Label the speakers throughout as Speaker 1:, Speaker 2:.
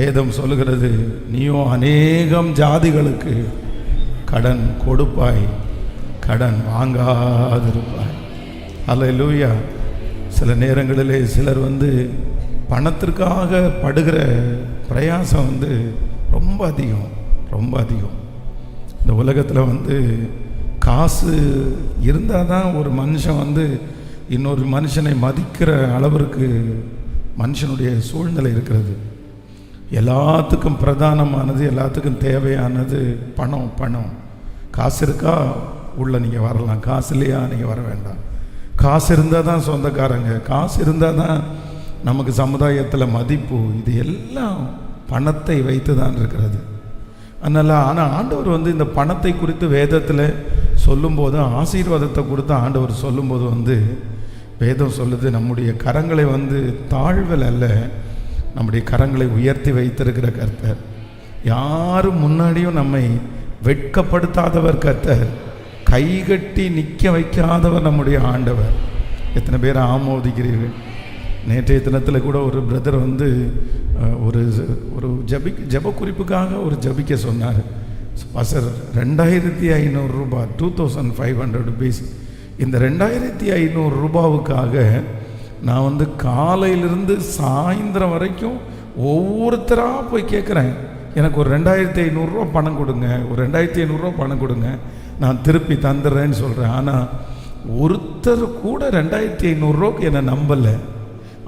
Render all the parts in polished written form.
Speaker 1: வேதம் சொல்லுகிறது, நீயும் அநேகம் ஜாதிகளுக்கு கடன் கொடுப்பாய், கடன் வாங்காதிருப்பாய். அல்லேலூயா. சில நேரங்களிலே சிலர் பணத்திற்காக படுகிற பிரயாசம் ரொம்ப அதிகம், ரொம்ப அதிகம். இந்த உலகத்தில் காசு இருந்தால் தான் ஒரு மனுஷன் இன்னொரு மனுஷனை மதிக்கிற அளவிற்கு மனுஷனுடைய சூழ்நிலை இருக்கிறது. எல்லாத்துக்கும் பிரதானமானது, எல்லாத்துக்கும் தேவையானது பணம். பணம் காசு இருக்கா உள்ள நீங்கள் வரலாம், காசு இல்லையா நீங்கள் வர வேண்டாம். காசு இருந்தால் தான் சொந்தக்காரங்க, காசு இருந்தால் தான் நமக்கு சமுதாயத்தில் மதிப்பு. இது எல்லாம் பணத்தை வைத்து தான் இருக்கிறது. அதனால் ஆனால் ஆண்டவர் இந்த பணத்தை குறித்து வேதத்தில் சொல்லும்போது, ஆசீர்வாதத்தை கொடுத்து ஆண்டவர் சொல்லும்போது வேதம் சொல்லுது, நம்முடைய கரங்களை தாழ்வில் அல்ல, நம்முடைய கரங்களை உயர்த்தி வைத்திருக்கிற கர்த்தர். யாரும் முன்னாடியும் நம்மை வெட்கப்படுத்தாதவர் கர்த்தர், கைகட்டி நிற்க வைக்காதவர் நம்முடைய ஆண்டவர். எத்தனை பேர் ஆமோதிக்கிறீர்கள்? நேற்றைய தினத்தில் கூட ஒரு பிரதர் ஒரு ஜப குறிப்புக்காக ஒரு ஜபிக்க சொன்னார். பாஸ்டர் 2500 ரூபாய், 2500 rupees, இந்த 2500 ரூபாவுக்காக நான் காலையிலிருந்து சாயந்தரம் வரைக்கும் ஒவ்வொருத்தராக போய் கேட்குறேன், எனக்கு ஒரு 2500 ரூபா பணம் கொடுங்க, ஒரு 2500 ரூபா பணம் கொடுங்க, நான் திருப்பி தந்துடுறேன்னு சொல்கிறேன். ஆனால் ஒருத்தர் கூட 2500 ரூபாய்க்கு என்னை நம்பலை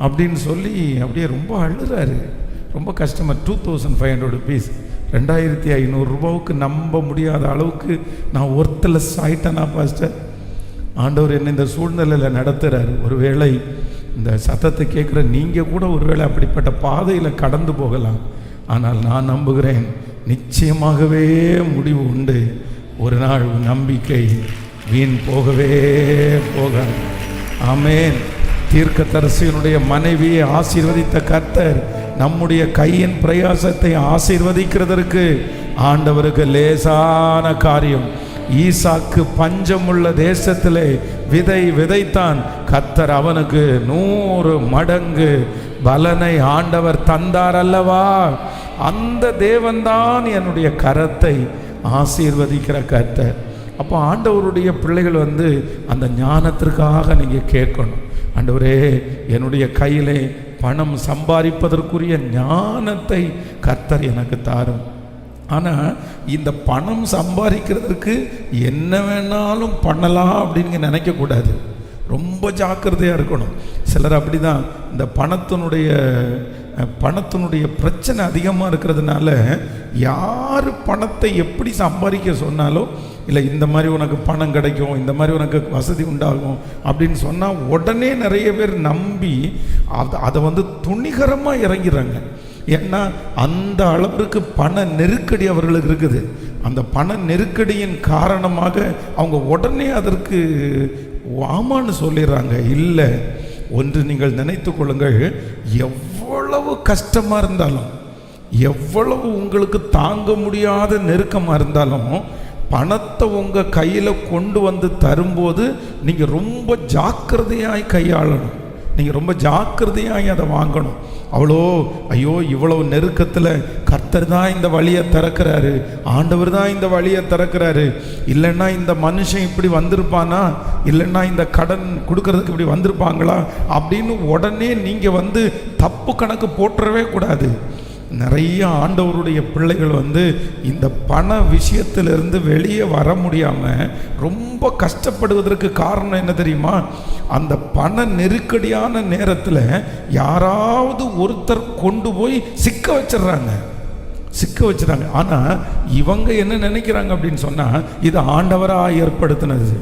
Speaker 1: அப்படின்னு சொல்லி அப்படியே ரொம்ப அழுறாரு, ரொம்ப கஷ்டமாக. 2500 rupees, 2500 ரூபாவுக்கு நம்ப முடியாத அளவுக்கு நான் ஒர்த்லெஸ் ஆகிட்டேனா பாஸ்டர்? ஆண்டவர் என்னை இந்த சூழ்நிலையில் நடத்துகிறார். ஒருவேளை இந்த சத்தத்தை கேட்குற நீங்கள் கூட ஒருவேளை அப்படிப்பட்ட பாதையில் கடந்து போகலாம். ஆனால் நான் நம்புகிறேன், நிச்சயமாகவே முடிவு உண்டு. ஒரு நாள் நம்பிக்கை வீண் போகவே போகாது. ஆமென். தீர்க்கதரிசியினுடைய மனைவியை ஆசீர்வதித்த கர்த்தர் நம்முடைய கையின் பிரயாசத்தை ஆசீர்வதிக்கிறதற்கு ஆண்டவருக்கு லேசான காரியம். ஈசாக்கு பஞ்சமுள்ள தேசத்திலே விதை விதைத்தான், கர்த்தர் அவனுக்கு 100 மடங்கு பலனை ஆண்டவர் தந்தார் அல்லவா? அந்த தேவன்தான் என்னுடைய கரத்தை ஆசீர்வதிக்கிற கர்த்தர். அப்போ ஆண்டவருடைய பிள்ளைகள் அந்த ஞானத்திற்காக நீங்கள் கேட்கணும். ஆண்டவரே, என்னுடைய கையிலே பணம் சம்பாதிப்பதற்குரிய ஞானத்தை கர்த்தர் எனக்கு தாரும். ஆனால் இந்த பணம் சம்பாதிக்கிறதுக்கு என்ன வேணாலும் பண்ணலாம் அப்படின்னு நினைக்கக்கூடாது. ரொம்ப ஜாக்கிரதையாக இருக்கணும். சிலர் அப்படி தான். இந்த பணத்தினுடைய பிரச்சனை அதிகமாக இருக்கிறதுனால யார் பணத்தை எப்படி சம்பாதிக்க சொன்னாலும், இல்லை இந்த மாதிரி உனக்கு பணம் கிடைக்கும், இந்த மாதிரி உனக்கு வசதி உண்டாகும் அப்படின்னு சொன்னால் உடனே நிறைய பேர் நம்பி அதை துணிகரமாக இறங்கிறாங்க. ஏன்னா அந்த அளவிற்கு பண நெருக்கடி அவர்களுக்கு இருக்குது. அந்த பண நெருக்கடியின் காரணமாக அவங்க உடனே அதற்கு ஆமான்னு சொல்லிடுறாங்க. இல்லை, ஒன்று நீங்கள் நினைத்து கொள்ளுங்கள், எவ்வளவு கஷ்டமாக இருந்தாலும், எவ்வளவு உங்களுக்கு தாங்க முடியாத நெருக்கமாக இருந்தாலும், பணத்தை உங்கள் கையில் கொண்டு தரும்போது நீங்கள் ரொம்ப ஜாக்கிரதையாய் கையாளணும். நீங்கள் ரொம்ப ஜாக்கிரதையாய் அதை வாங்கணும். ஐயோ இவ்வளவு நெருக்கத்தில் கர்த்தர் தான் இந்த வழியை திறக்கிறாரு, ஆண்டவர் தான் இந்த வழியை திறக்கிறாரு, இல்லைன்னா இந்த மனுஷன் இப்படி வந்திருப்பானா, இல்லைன்னா இந்த கடன் கொடுக்கறதுக்கு இப்படி வந்திருப்பாங்களா அப்படின்னு உடனே நீங்கள் தப்பு கணக்கு போட்டுறவே கூடாது. நிறைய ஆண்டவருடைய பிள்ளைகள் இந்த பண விஷயத்திலிருந்து வெளியே வர முடியாமல் ரொம்ப கஷ்டப்படுவதற்கு காரணம் என்ன தெரியுமா? அந்த பண நெருக்கடியான நேரத்தில் யாராவது ஒருத்தர் கொண்டு போய் சிக்க வச்சிடறாங்க. ஆனால் இவங்க என்ன நினைக்கிறாங்க அப்படின்னு சொன்னால், இது ஆண்டவராக ஏற்படுத்தினது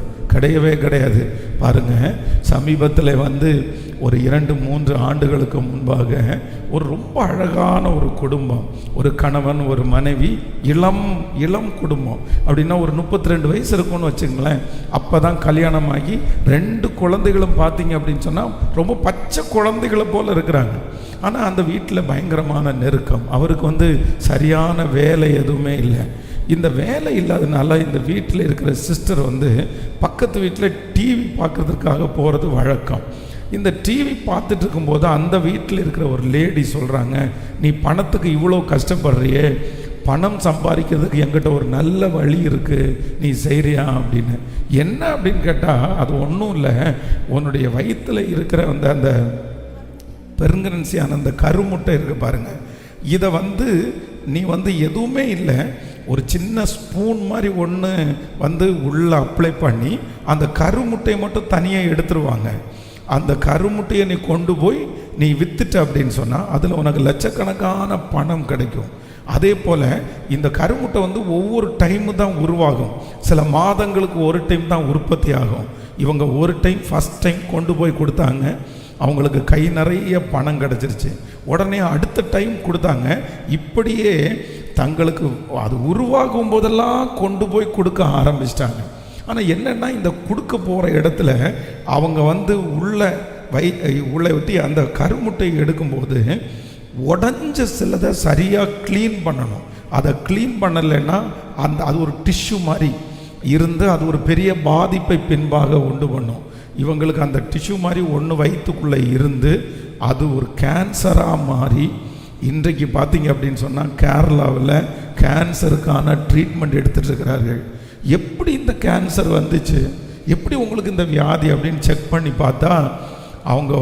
Speaker 1: கிடையாது. பாருங்கள், சமீபத்தில் ஒரு 2-3 ஆண்டுகளுக்கு முன்பாக ஒரு ரொம்ப அழகான ஒரு குடும்பம், ஒரு கணவன் ஒரு மனைவி, இளம் குடும்பம். அப்படின்னா ஒரு 32 வயசு இருக்கும்னு வச்சுங்களேன். அப்போ தான் கல்யாணமாகி 2 குழந்தைகளும் பார்த்தீங்க அப்படின்னு சொன்னால் ரொம்ப பச்சை குழந்தைகளை போல் இருக்கிறாங்க. ஆனால் அந்த வீட்டில் பயங்கரமான நெருக்கம். அவருக்கு சரியான வேலை எதுவுமே இல்லை. இந்த வேலை இல்லாதனால இந்த வீட்டில் இருக்கிற சிஸ்டர் பக்கத்து வீட்டில் டிவி பார்க்குறதுக்காக போகிறது வழக்கம். இந்த டிவி பார்த்துட்டு இருக்கும்போது அந்த வீட்டில் இருக்கிற ஒரு லேடி சொல்கிறாங்க, நீ பணத்துக்கு இவ்வளோ கஷ்டப்படுறியே, பணம் சம்பாதிக்கிறதுக்கு என்கிட்ட ஒரு நல்ல வழி இருக்குது, நீ செய்கிறியா அப்படின்னு. என்ன அப்படின்னு கேட்டால், அது ஒன்றும் இல்லை, உன்னுடைய வயிற்றில் இருக்கிற அந்த பெருங்கரன்சியான அந்த கருமுட்டை இருக்குது பாருங்கள், இதை நீ எதுவுமே இல்லை, ஒரு சின்ன ஸ்பூன் மாதிரி ஒன்று உள்ளே அப்ளை பண்ணி அந்த கருமுட்டையை மட்டும் தனியாக எடுத்துருவாங்க. அந்த கருமுட்டையை நீ கொண்டு போய் நீ வித்துட்ட அப்படின்னு சொன்னால் அதில் உனக்கு லட்சக்கணக்கான பணம் கிடைக்கும். அதே போல் இந்த கருமுட்டை ஒவ்வொரு டைமு தான் உருவாகும், சில மாதங்களுக்கு ஒரு டைம் தான் உற்பத்தி ஆகும். இவங்க ஒரு டைம் ஃபஸ்ட் டைம் கொண்டு போய் கொடுத்தாங்க, அவங்களுக்கு கை நிறைய பணம் கிடச்சிருச்சு. உடனே அடுத்த டைம் கொடுத்தாங்க. இப்படியே தங்களுக்கு அது உருவாகும் போதெல்லாம் கொண்டு போய் கொடுக்க ஆரம்பிச்சிட்டாங்க. ஆனால் என்னென்னா, இந்த கொடுக்க போகிற இடத்துல அவங்க உள்ளே விட்டு அந்த கருமுட்டையை எடுக்கும்போது உடஞ்ச சிலதை சரியாக க்ளீன் பண்ணணும். அதை க்ளீன் பண்ணலைன்னா அது ஒரு டிஷ்யூ மாதிரி இருந்து அது ஒரு பெரிய பாதிப்பை பின்பாக உண்டு பண்ணும். இவங்களுக்கு அந்த டிஷ்யூ மாதிரி ஒன்று வயிற்றுக்குள்ளே இருந்து அது ஒரு கேன்சராக மாறி இன்றைக்கு பார்த்தீங்க அப்படின்னு சொன்னால் கேரளாவில் கேன்சருக்கான ட்ரீட்மெண்ட் எடுத்துகிட்டு இருக்கிறார்கள். எப்படி இந்த கேன்சர் வந்துச்சு, எப்படி உங்களுக்கு இந்த வியாதி அப்படின்னு செக் பண்ணி பார்த்தா அவங்க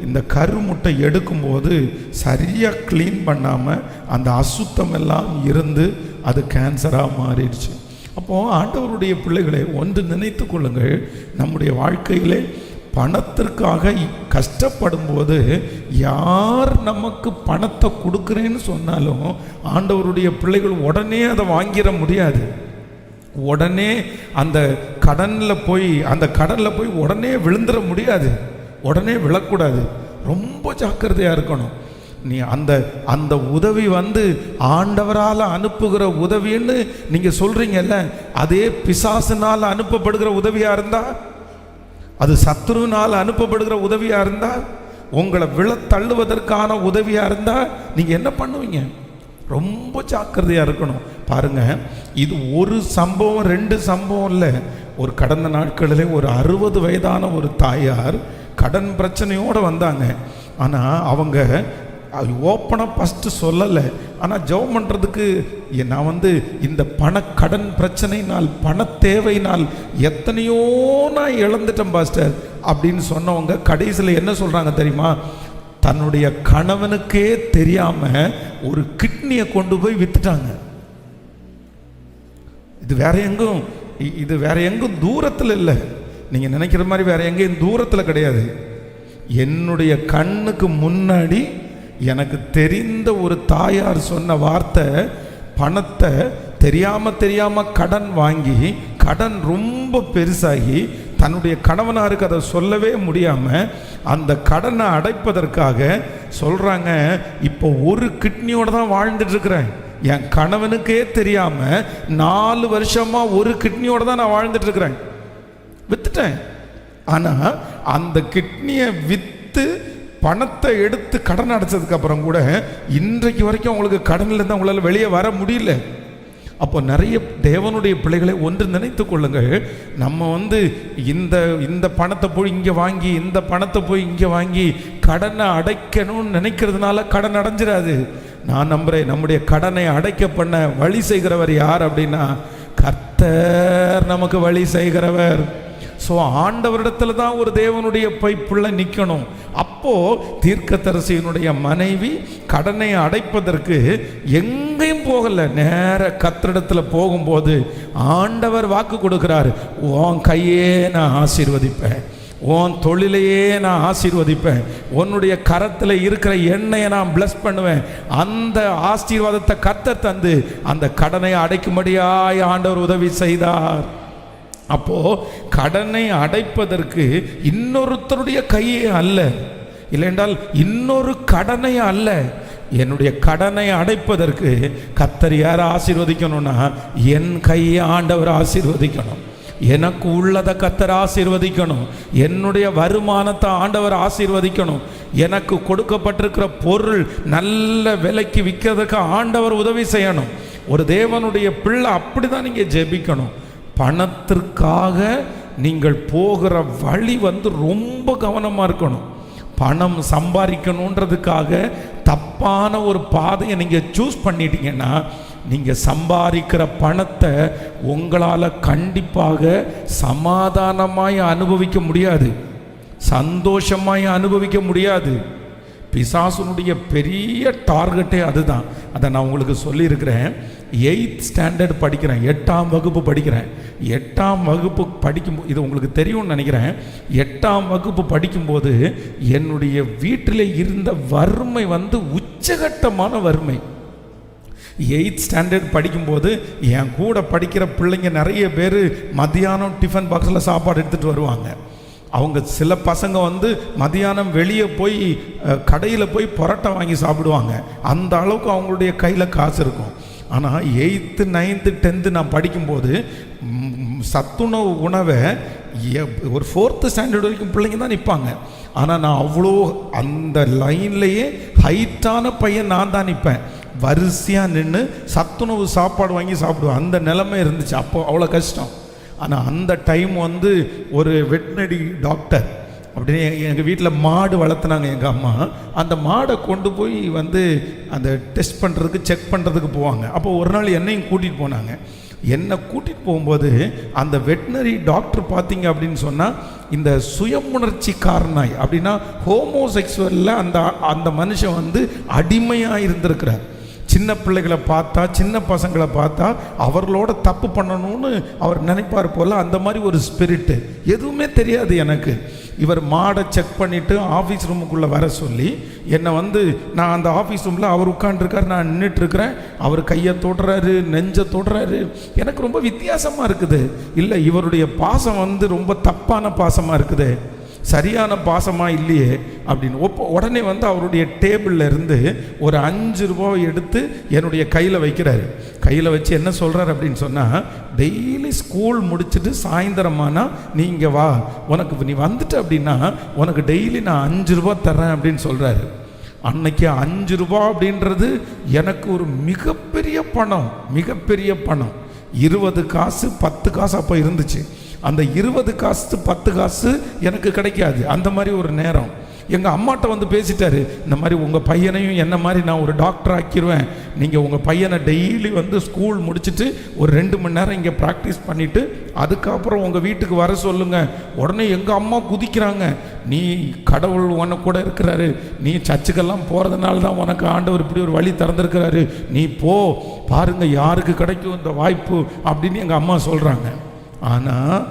Speaker 1: இந்த கருமுட்டை எடுக்கும்போது சரியாக க்ளீன் பண்ணாமல் அந்த அசுத்தம் எல்லாம் இருந்து அது கேன்சராக மாறிடுச்சு. அப்போது ஆண்டவருடைய பிள்ளைகளை ஒன்று நினைத்து கொள்ளுங்கள், நம்முடைய வாழ்க்கையிலே பணத்திற்காக கஷ்டப்படும் போது யார் நமக்கு பணத்தை கொடுக்குறேன்னு சொன்னாலும் ஆண்டவருடைய பிள்ளைகள் உடனே அதை வாங்கிட முடியாது. உடனே அந்த கடனில் போய் உடனே விழுந்துட முடியாது, உடனே விழக்கூடாது, ரொம்ப ஜாக்கிரதையாக இருக்கணும். நீ அந்த உதவி ஆண்டவரால் அனுப்புகிற உதவின்னு நீங்கள் சொல்கிறீங்கல்ல, அதே பிசாசினால் அனுப்பப்படுகிற உதவியாக இருந்தால், அது சத்துருவினால் அனுப்பப்படுகிற உதவியாக இருந்தால், உங்களை விழ தள்ளுவதற்கான உதவியாக இருந்தால் நீங்கள் என்ன பண்ணுவீங்க? ரொம்ப ஜாக்கிரதையாக இருக்கணும். பாருங்கள், இது ஒரு சம்பவம் 2 சம்பவம் இல்லை. ஒரு கடந்த நாட்களிலே ஒரு 60 வயதான ஒரு தாயார் கடன் பிரச்சனையோடு வந்தாங்க. ஆனால் அவங்க ஓப்பனாக ஃபஸ்ட்டு சொல்லலை. ஆனால் ஜெபம் பண்ணுறதுக்கு நான் இந்த கடன் பிரச்சனைனால் பண தேவையினால் எத்தனையோ நான் இழந்துட்டேன் பாஸ்டர் அப்படின்னு சொன்னவங்க கடைசியில் என்ன சொல்கிறாங்க தெரியுமா? தன்னுடைய கணவனுக்கே தெரியாமல் ஒரு கிட்னியை கொண்டு போய் வித்துட்டாங்க. இது வேற எங்கும் தூரத்தில் இல்லை, நீங்கள் நினைக்கிற மாதிரி வேற எங்கேயும் தூரத்தில் கிடையாது. என்னுடைய கண்ணுக்கு முன்னாடி எனக்கு தெரிந்த ஒரு தாயார் சொன்ன வார்த்தை, பணத்தை தெரியாமல் கடன் வாங்கி கடன் ரொம்ப பெருசாகி தன்னுடைய கணவனாருக்கு அதை சொல்லவே முடியாமல் அந்த கடனை அடைப்பதற்காக சொல்கிறாங்க, இப்போ ஒரு கிட்னியோடு தான் வாழ்ந்துட்டு இருக்கிறேன், என் கணவனுக்கே தெரியாமல் 4 வருஷமாக ஒரு கிட்னியோடு தான் நான் வாழ்ந்துட்டு இருக்கிறேன், வித்துட்டேன். ஆனால் அந்த கிட்னியை விற்று பணத்தை எடுத்து கடன் அடைச்சதுக்கு அப்புறம் கூட இன்றைக்கு வரைக்கும் உங்களுக்கு கடனில் இருந்து உங்களால் வெளியே வர முடியல. அப்போ நிறைய தேவனுடைய பிள்ளைகளை ஒன்று நினைத்து கொள்ளுங்கள், நம்ம இந்த பணத்தை போய் இங்கே வாங்கி இந்த பணத்தை போய் இங்கே வாங்கி கடனை அடைக்கணும்னு நினைக்கிறதுனால கடன் அடைஞ்சிடாது. நான் நம்புகிறேன், நம்முடைய கடனை அடைக்க பண்ண வழி செய்கிறவர் யார் அப்படின்னா கர்த்தர் நமக்கு வழி செய்கிறவர். ஸோ ஆண்டவரிடத்துல தான் ஒரு தேவனுடைய பிள்ளை நிற்கணும். அப்போது தீர்க்கதரிசியினுடைய மனைவி கடனை அடைப்பதற்கு எங்கேயும் போகலை, நேர கர்த்தரிடத்துல போகும்போது ஆண்டவர் வாக்கு கொடுக்கிறார், உன் கையே நான் ஆசீர்வதிப்பேன், உன் தொழிலையே நான் ஆசீர்வதிப்பேன், உன்னுடைய கரத்தில் இருக்கிற எண்ணெயை நான் பிளஸ் பண்ணுவேன். அந்த ஆசீர்வாதத்தை கர்த்தர் தந்து அந்த கடனை அடைக்கும்படியாய் ஆண்டவர் உதவி செய்தார். அப்போ கடனை அடைப்பதற்கு இன்னொருத்தருடைய கையே அல்ல, இல்லையென்றால் இன்னொரு கடனை அல்ல, என்னுடைய கடனை அடைப்பதற்கு கர்த்தர் யாரை ஆசீர்வதிக்கணும்னா என் கையை ஆண்டவர் ஆசீர்வதிக்கணும், எனக்கு உள்ளதை கர்த்தர் ஆசீர்வதிக்கணும், என்னுடைய வருமானத்தை ஆண்டவர் ஆசீர்வதிக்கணும், எனக்கு கொடுக்கப்பட்டிருக்கிற பொருள் நல்ல விலைக்கு விற்கிறதுக்கு ஆண்டவர் உதவி செய்யணும். ஒரு தேவனுடைய பிள்ளை அப்படிதான் நீங்கள் ஜெபிக்கணும். பணத்திற்காக நீங்கள் போகிற வழி ரொம்ப கவனமாக இருக்கணும். பணம் சம்பாதிக்கணுன்றதுக்காக தப்பான ஒரு பாதையை நீங்கள் சூஸ் பண்ணிட்டீங்கன்னா நீங்கள் சம்பாதிக்கிற பணத்தை உங்களால் கண்டிப்பாக சமாதானமாய் அனுபவிக்க முடியாது, சந்தோஷமாய் அனுபவிக்க முடியாது. பிசாசுனுடைய பெரிய டார்கெட்டே அதுதான். அதை நான் உங்களுக்கு சொல்லியிருக்கிறேன். 8th ஸ்டாண்டர்ட் படிக்கிறேன், 8ஆம் வகுப்பு படிக்கிறேன். 8ஆம் வகுப்பு படிக்கும்போது, இது உங்களுக்கு தெரியும்னு நினைக்கிறேன், 8ஆம் வகுப்பு படிக்கும்போது என்னுடைய வீட்டில் இருந்த வறுமை உச்சகட்டமான வறுமை. 8th ஸ்டாண்டர்ட் படிக்கும்போது என் கூட படிக்கிற பிள்ளைங்க நிறைய பேர் மத்தியானம் டிஃபன் பாக்ஸில் சாப்பாடு எடுத்துகிட்டு வருவாங்க. அவங்க சில பசங்க மதியானம் வெளியே போய் கடையில் போய் பரோட்டா வாங்கி சாப்பிடுவாங்க. அந்த அளவுக்கு அவங்களுடைய கையில் காசு இருக்கும். ஆனால் 8th 9th 10th நான் படிக்கும்போது சத்துணவு உணவை ஒரு 4th ஸ்டாண்டர்ட் வரைக்கும் பிள்ளைங்க தான் நிற்பாங்க. ஆனால் நான் அவ்வளோ அந்த லைன்லேயே ஹைட்டான பையன் நான் தான் நிற்பேன். வரிசையாக நின்று சத்துணவு சாப்பாடு வாங்கி சாப்பிடுவேன். அந்த நிலைமை இருந்துச்சு. அப்போ அவ்வளோ கஷ்டம். ஆனால் அந்த டைம் ஒரு வெட்னரி டாக்டர் அப்படின்னு எங்கள் வீட்டில் மாடு வளர்த்துனாங்க எங்கள் அம்மா. அந்த மாடை கொண்டு போய் அந்த டெஸ்ட் பண்ணுறதுக்கு செக் பண்ணுறதுக்கு போவாங்க. அப்போ ஒரு நாள் என்னையும் கூட்டிகிட்டு போனாங்க. என்னை கூட்டிகிட்டு போகும்போது அந்த வெட்னரி டாக்டர் பார்த்தீங்க அப்படின்னு சொன்னால் இந்த சுயமுணர்ச்சி காரணாய் அப்படின்னா ஹோமோசெக்சுவலில் அந்த மனுஷன் அடிமையாக இருந்திருக்கிறார். சின்ன பிள்ளைகளை பார்த்தா, சின்ன பசங்களை பார்த்தா அவர்களோட தப்பு பண்ணணும்னு அவர் நினைப்பார் போல். அந்த மாதிரி ஒரு ஸ்பிரிட்டு. எதுவுமே தெரியாது எனக்கு. இவர் மாடை செக் பண்ணிவிட்டு ஆஃபீஸ் ரூமுக்குள்ளே வர சொல்லி என்னை நான் அந்த ஆஃபீஸ் ரூமில் அவர் உட்காண்டிருக்கார், நான் நின்றுட்டுருக்கிறேன். அவர் கையை தொடுறாரு, நெஞ்சை தொடுறாரு. எனக்கு ரொம்ப வித்தியாசமாக இருக்குது. இல்லை, இவருடைய பாசம் ரொம்ப தப்பான பாசமாக இருக்குது, சரியான பாசமாக இல்லையே அப்படின்னு. உடனே அவருடைய டேபிளில் இருந்து ஒரு 5 ரூபாய் எடுத்து என்னுடைய கையில் வைக்கிறாரு. கையில் வச்சு என்ன சொல்கிறார் அப்படின்னு சொன்னால், டெய்லி ஸ்கூல் முடிச்சுட்டு சாயந்தரமானா நீ இங்கே வா, உனக்கு நீ வந்துட்டு அப்படின்னா உனக்கு டெய்லி நான் 5 ரூபா தர்றேன் அப்படின்னு சொல்கிறாரு. அன்னைக்கு 5 ரூபா அப்படின்றது எனக்கு ஒரு மிகப்பெரிய பணம், மிகப்பெரிய பணம். 20 காசு 10 காசு அப்போ இருந்துச்சு. அந்த 20 காசு 10 காசு எனக்கு கிடைக்காது. அந்த மாதிரி ஒரு நேரம் எங்கள் அம்மாட்ட பேசிட்டாரு, இந்த மாதிரி உங்கள் பையனையும் என்ன மாதிரி நான் ஒரு டாக்டர் ஆக்கிடுவேன், நீங்கள் உங்கள் பையனை டெய்லி ஸ்கூல் முடிச்சுட்டு ஒரு 2 மணி நேரம் இங்கே ப்ராக்டிஸ் பண்ணிவிட்டு அதுக்கப்புறம் உங்கள் வீட்டுக்கு வர சொல்லுங்கள். உடனே எங்கள் அம்மா குதிக்கிறாங்க, நீ கடவுள் உனக்கு கூட இருக்கிறாரு, நீ சர்ச்சுக்கெல்லாம் போகிறதுனால தான் உனக்கு ஆண்டவர் இப்படி ஒரு வழி திறந்துருக்கிறாரு, நீ போ பாருங்க யாருக்கு கிடைக்கும் இந்த வாய்ப்பு அப்படின்னு எங்கள் அம்மா சொல்கிறாங்க. ஆனால்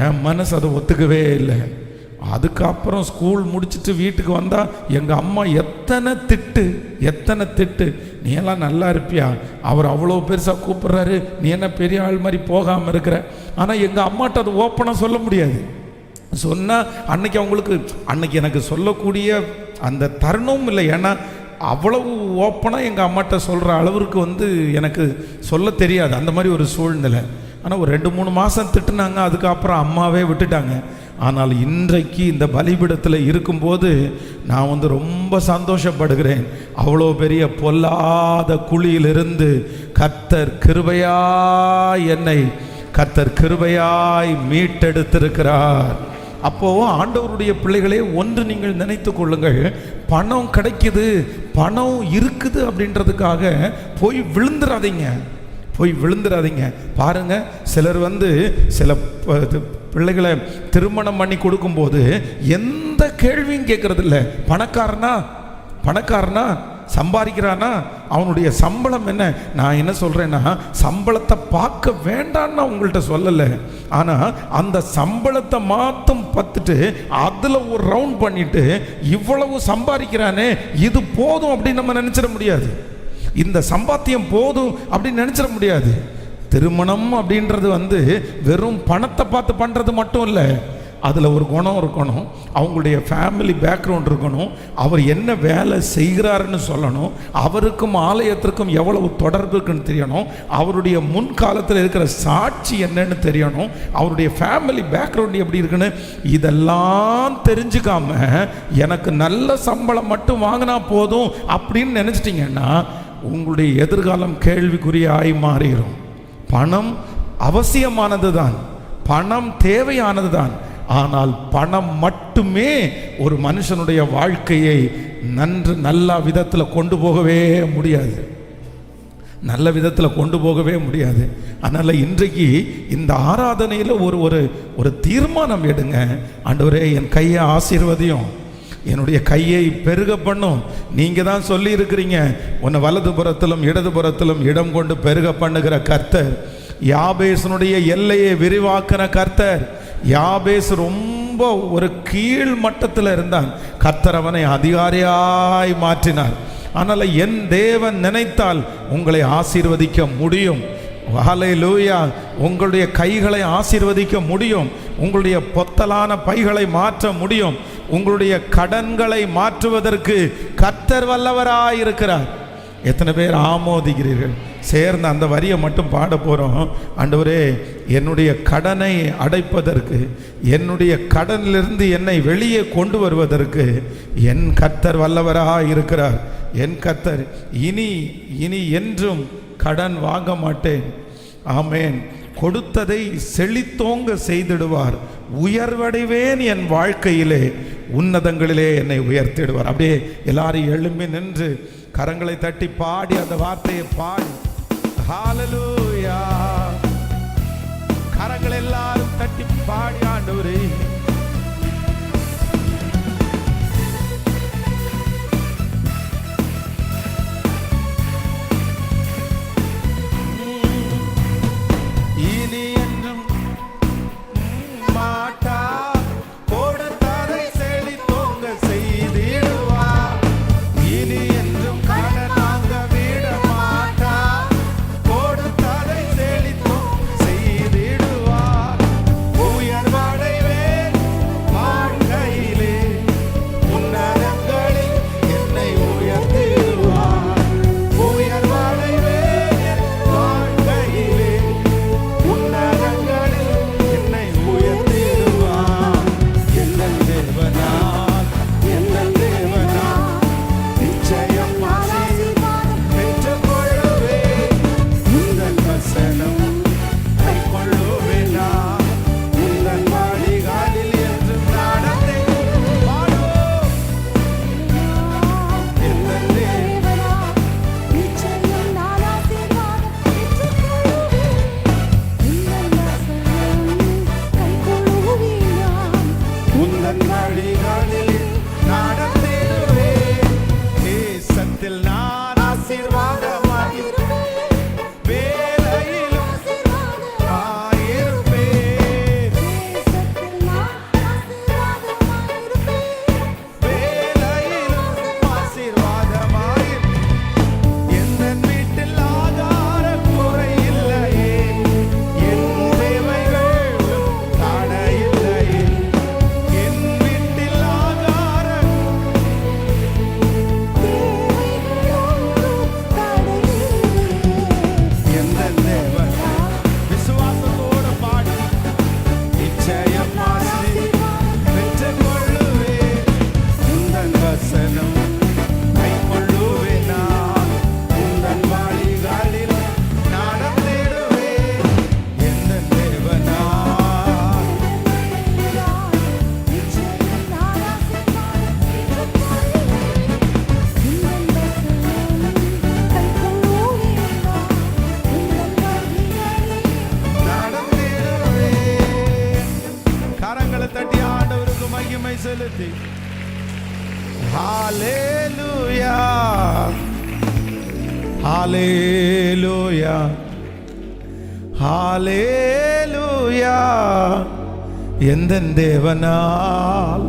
Speaker 1: என் மனசு அதை ஒத்துக்கவே இல்லை. அதுக்கப்புறம் ஸ்கூல் முடிச்சுட்டு வீட்டுக்கு வந்தால் எங்கள் அம்மா எத்தனை திட்டு, நீ எல்லாம் நல்லா இருப்பியா, அவர் அவ்வளோ பெருசாக கூப்பிட்றாரு, நீ என்ன பெரிய ஆள் மாதிரி போகாமல் இருக்கிற. ஆனால் எங்கள் அம்மாட்ட அது ஓப்பனாக சொல்ல முடியாது. சொன்னால் அன்னைக்கு எனக்கு சொல்லக்கூடிய அந்த தருணமும் இல்லை. ஏன்னா அவ்வளவு ஓப்பனாக எங்கள் அம்மாட்ட சொல்கிற அளவுக்கு எனக்கு சொல்ல தெரியாது, அந்த மாதிரி ஒரு சூழ்நிலை. ஆனால் ஒரு 2-3 மாதம் திட்டுனாங்க, அதுக்கப்புறம் அம்மாவே விட்டுட்டாங்க. ஆனால் இன்றைக்கு இந்த பலிபீடத்தில் இருக்கும்போது நான் ரொம்ப சந்தோஷப்படுகிறேன். அவ்வளோ பெரிய பொல்லாத குழியிலிருந்து கர்த்தர் கிருபையாய் மீட்டெடுத்திருக்கிறார். அப்போது ஆண்டவருடைய பிள்ளைகளே, ஒன்று நீங்கள் நினைத்து கொள்ளுங்கள், பணம் கிடைக்குது, பணம் இருக்குது அப்படின்றதுக்காக போய் விழுந்துடாதீங்க. பாருங்க, சிலர் சில பிள்ளைகளை திருமணம் பண்ணி கொடுக்கும்போது எந்த கேள்வியும் கேட்கறது இல்லை. பணக்காரனா சம்பாதிக்கிறானா, அவனுடைய சம்பளம் என்ன. நான் என்ன சொல்றேன்னா, சம்பளத்தை பார்க்க வேண்டான்னு உங்கள்கிட்ட சொல்லலை. ஆனால் அந்த சம்பளத்தை மாத்தம் பார்த்துட்டு அதில் ஒரு ரவுண்ட் பண்ணிட்டு இவ்வளவு சம்பாதிக்கிறானே, இது போதும் அப்படின்னு நம்ம நினைச்சிட முடியாது. இந்த சம்பாத்தியம் போதும் அப்படின்னு நினைச்சிட முடியாது. திருமணம் அப்படின்றது வெறும் பணத்தை பார்த்து பண்ணுறது மட்டும் இல்லை. அதில் ஒரு குணம் இருக்கணும், அவங்களுடைய ஃபேமிலி பேக்ரவுண்ட் இருக்கணும், அவர் என்ன வேலை செய்கிறாருன்னு சொல்லணும், அவருக்கும் ஆலயத்திற்கும் எவ்வளவு தொடர்பு இருக்குன்னு தெரியணும், அவருடைய முன்காலத்தில் இருக்கிற சாட்சி என்னன்னு தெரியணும், அவருடைய ஃபேமிலி பேக்ரவுண்ட் எப்படி இருக்குன்னு இதெல்லாம் தெரிஞ்சுக்காம எனக்கு நல்ல சம்பளம் மட்டும் வாங்கினா போதும் அப்படின்னு நினச்சிட்டிங்கன்னா உங்களுடைய எதிர்காலம் கேள்விக்குறியாய் மாறிடும். பணம் அவசியமானது தான், பணம் தேவையானது தான். ஆனால் பணம் மட்டுமே ஒரு மனுஷனுடைய வாழ்க்கையை நல்ல விதத்தில் கொண்டு போகவே முடியாது. நல்ல விதத்தில் கொண்டு போகவே முடியாது. அதனால் இன்றைக்கு இந்த ஆராதனையில் ஒரு தீர்மானம் எடுங்க. ஆண்டவரே, என் கையை ஆசீர்வதியும், என்னுடைய கையை பெருக பண்ணும். நீங்கள் தான் சொல்லி இருக்கிறீங்க, உன்னை வலதுபுறத்திலும் இடதுபுறத்திலும் இடம் கொண்டு பெருக பண்ணுகிற கர்த்தர். யாபேசனுடைய எல்லையை விரிவாக்கின கர்த்தர். யாபேஸ் ரொம்ப ஒரு கீழ் மட்டத்தில் இருந்தான், கர்த்தர் அவனை அதிகாரியாய் மாற்றினார். ஆனால் என் தேவன் நினைத்தால் உங்களை ஆசீர்வதிக்க முடியும். ஹல்லேலூயா. உங்களுடைய கைகளை ஆசீர்வதிக்க முடியும், உங்களுடைய பொத்தலான பைகளை மாற்ற முடியும், உங்களுடைய கடன்களை மாற்றுவதற்கு கர்த்தர் வல்லவராய் இருக்கிறார். எத்தனை பேர் ஆமோதிக்கிறீர்கள்? சேர்ந்த அந்த வரியை மட்டும் பாட போகிறோம். ஆண்டவரே, என்னுடைய கடனை அடைப்பதற்கு, என்னுடைய கடனிலிருந்து என்னை வெளியே கொண்டு வருவதற்கு என் கர்த்தர் வல்லவராக இருக்கிறார். என் கர்த்தர் இனி என்றும் கடன் வாங்க மாட்டேன். ஆமேன். கொடுத்ததை செழித்தோங்க செய்திடுவார். உயர்வடைவேன், என் வாழ்க்கையிலே உன்னதங்களிலே என்னை உயர்த்திடுவார். அப்படியே எல்லாரும் எழும்பி நின்று கரங்களை தட்டி பாடி அந்த வார்த்தையை பாடி, ஹல்லேலூயா. கரங்கள் எல்லாரும் தட்டி பாடி, ஆண்டவரே செலுத்தி ஹல்லேலூயா ஹல்லேலூயா ஹல்லேலூயா. எந்தன் தேவனால்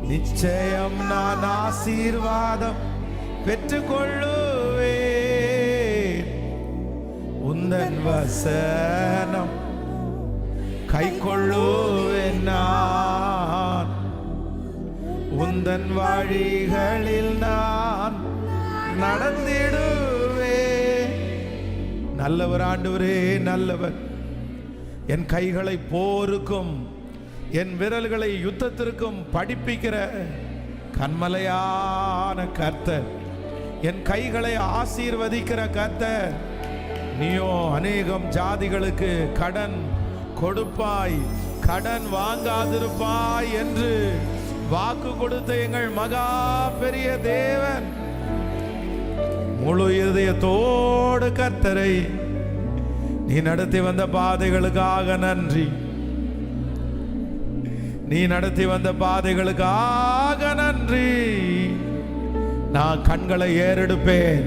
Speaker 1: நிச்சயம் நான் ஆசீர்வாதம் பெற்றுக்கொள்ளுவேன். உந்தன் வசனம் கை கொள்ளுவேன் நான். உந்தன் வழிகளில் நான் நடந்திடுவேன். நல்லவர் ஆண்டவரே, நல்லவர். என் கைகளை போருக்கும் என் விரல்களை யுத்தத்திற்கும் படிப்பிக்கிற கன்மலையான கர்த்தர், என் கைகளை ஆசீர்வதிக்கிற கர்த்தர், நீயோ அநேகம் ஜாதிகளுக்கு கடன் கொடுப்பாய், கடன் வாங்காதிருப்பாய் என்று வாக்கு கொடுத்த எங்கள் மகா பெரிய தேவன், முழு இதயத்தோடு கர்த்தரை நீ நடத்தி வந்த பாதைகளுக்காக நன்றி. நீ நடத்தி வந்த பாதைகளுக்காக நன்றி. நான் கண்களை ஏறெடுப்பேன்,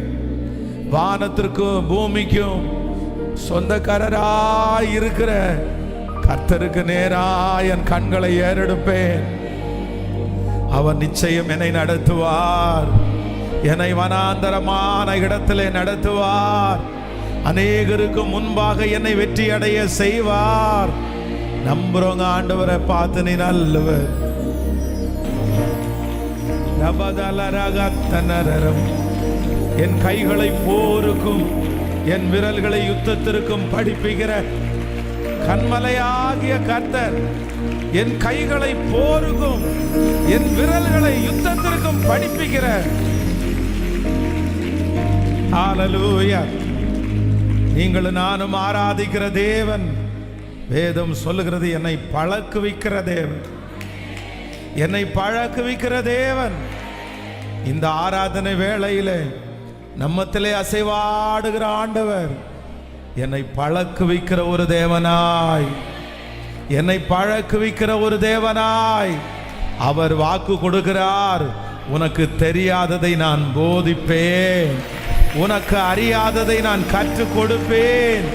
Speaker 1: வானத்திற்கும் பூமிக்கும் சொந்தக்காரராய் இருக்கிற கர்த்தருக்கு நேராய் என் கண்களை ஏறெடுப்பேன். அவர் நிச்சயம் என்னை நடத்துவார், என்னை வனாந்தரமான இடத்திலே நடத்துவார், அநேகருக்கு முன்பாக என்னை வெற்றி அடைய செய்வார். நம்புறவங்க ஆண்டவரை பார்த்து நீ நல்லவர். என் கைகளை போருக்கும் என் விரல்களை யுத்தத்திற்கும் படிப்புகிற கண்மலையாகிய கர்த்தர், என் கைகளை போருக்கும் என் விரல்களை யுத்தத்திற்கும் படிப்புகிற. ஹல்லேலூயா. நீங்களும் நானும் ஆராதிக்கிற தேவன், வேதம் சொல்லுகிறது, என்னை பழக்குவிக்கிற தேவன், என்னை பழக்குவிக்கிற தேவன். இந்த ஆராதனை வேளையிலே நம்மத்திலே அசைவாடுகிற ஆண்டவர் என்னை பழக்குவிக்கிற ஒரு தேவனாய், என்னை பழக்குவிக்கிற ஒரு தேவனாய் அவர் வாக்கு கொடுக்கிறார். உனக்கு தெரியாததை நான் போதிப்பேன், உனக்கு அறியாததை நான் கற்றுக் கொடுப்பேன்,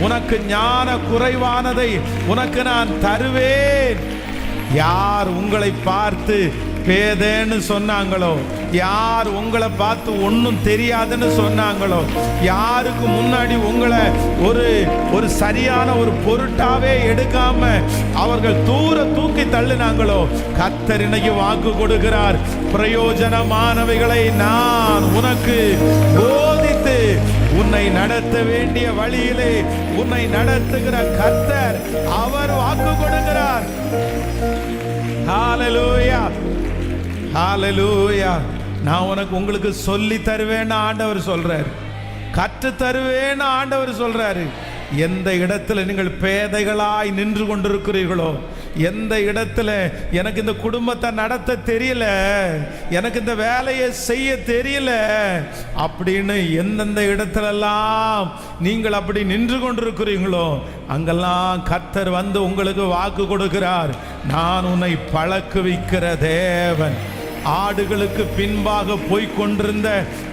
Speaker 1: உனக்கு ஞான குறைவானதை உனக்கு நான் தருவேன். யார் உங்களை பார்த்து பேதேன்னு சொன்னாங்களோ, யார் உங்களை பார்த்து ஒன்றும் தெரியாதுன்னு சொன்னாங்களோ, யாருக்கு முன்னாடி உங்களை ஒரு சரியான ஒரு பொருட்டாவே எடுக்காம அவர்கள் தூர தூக்கி தள்ளினாங்களோ, கர்த்தர் இன்னைக்கு வாக்கு கொடுக்கிறார், பிரயோஜனமானவைகளை நான் உனக்கு போதித்து உன்னை நடத்த வேண்டிய வழியிலே உன்னை நடத்துகிற கர்த்தர் அவர் வாக்கு கொடுக்கிறார். ஹல்லேலூயா, ஹல்லேலூயா. நான் உங்களுக்கு சொல்லி தருவேன்னு ஆண்டவர் சொல்றாரு, கற்று தருவேன்னு ஆண்டவர் சொல்றாரு. எந்த இடத்துல நீங்கள் பேதைகளாய் நின்று கொண்டிருக்கிறீர்களோ, எந்த இடத்துல எனக்கு இந்த குடும்பத்தை நடத்த தெரியல, எனக்கு இந்த வேலையை செய்ய தெரியல அப்படின்னு எந்தெந்த இடத்துலெல்லாம் நீங்கள் அப்படி நின்று கொண்டிருக்கிறீங்களோ, அங்கெல்லாம் கர்த்தர் வந்து உங்களுக்கு வாக்கு கொடுக்கிறார். நான் உன்னை பழக்குவிக்கிற தேவன். ஆடுகளுக்கு பின்பாக போய்க் கொண்டிருந்த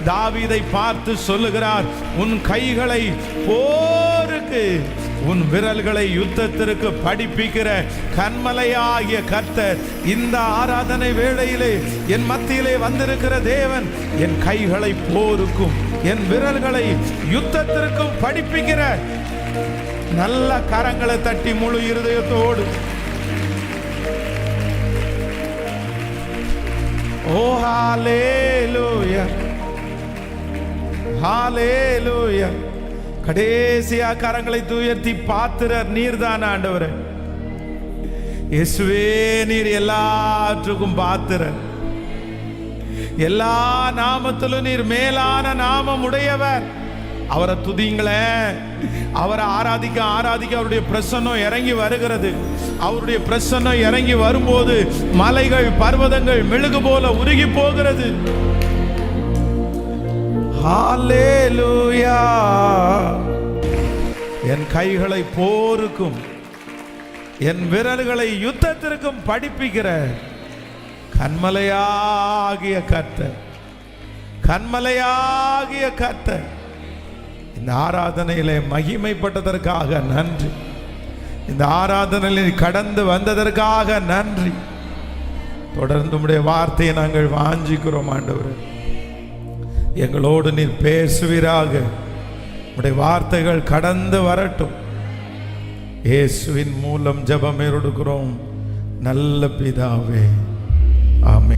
Speaker 1: தாவீதை பார்த்து சொல்லுகிறார், உன் கைகளை போருக்கு உன் விரல்களை யுத்தத்திற்கு படிப்பிக்கிற கண்மலையாகிய கர்த்தர் இந்த ஆராதனை வேளையிலே என் மத்தியிலே வந்திருக்கிற தேவன் என் கைகளை போருக்கும் என் விரல்களை யுத்தத்திற்கும் படிப்பிக்கிற. நல்ல கரங்களை தட்டி முழு இருதயத்தோடு ஓ ஹல்லேலூயா, ஹல்லேலூயா. கடைசியா கரங்களை உயர்த்தி பாத்திரர் நீர்தான் ஆண்டவரே. இயேசுவே, நீர் எல்லாற்றுக்கும் பாத்திரர், எல்லா நாமத்திலும் நீர் மேலான நாமம் உடையவர். அவரை துதிங்களேன், அவரை ஆராதிக்க ஆராதிக்க அவருடைய பிரசன்னம் இறங்கி வருகிறது. அவருடைய பிரசன்னம் இறங்கி வரும்போது மலைகள் பர்வதங்கள் மெழுகு போல உருகி போகிறது. ஹல்லேலூயா. என் கைகளை போருக்கும் என் விரல்களை யுத்தத்திற்கும் படிப்பிக்கிற கண்மலையாகிய கர்த்தர், கண்மலையாகிய கர்த்தர் இந்த ஆராதனையிலே மகிமைப்பட்டதற்காக நன்றி. இந்த ஆராதனையில் கடந்து வந்ததற்காக நன்றி. தொடர்ந்து உம்முடைய வார்த்தையை நாங்கள் வாஞ்சிக்கிறோம் ஆண்டவரே. எங்களோடு நீர் பேசுவீராக. உம்முடைய வார்த்தைகள் கடந்து வரட்டும். இயேசுவின் மூலம் ஜெபம் எடுக்கிறோம் நல்ல பிதாவே, ஆமென்.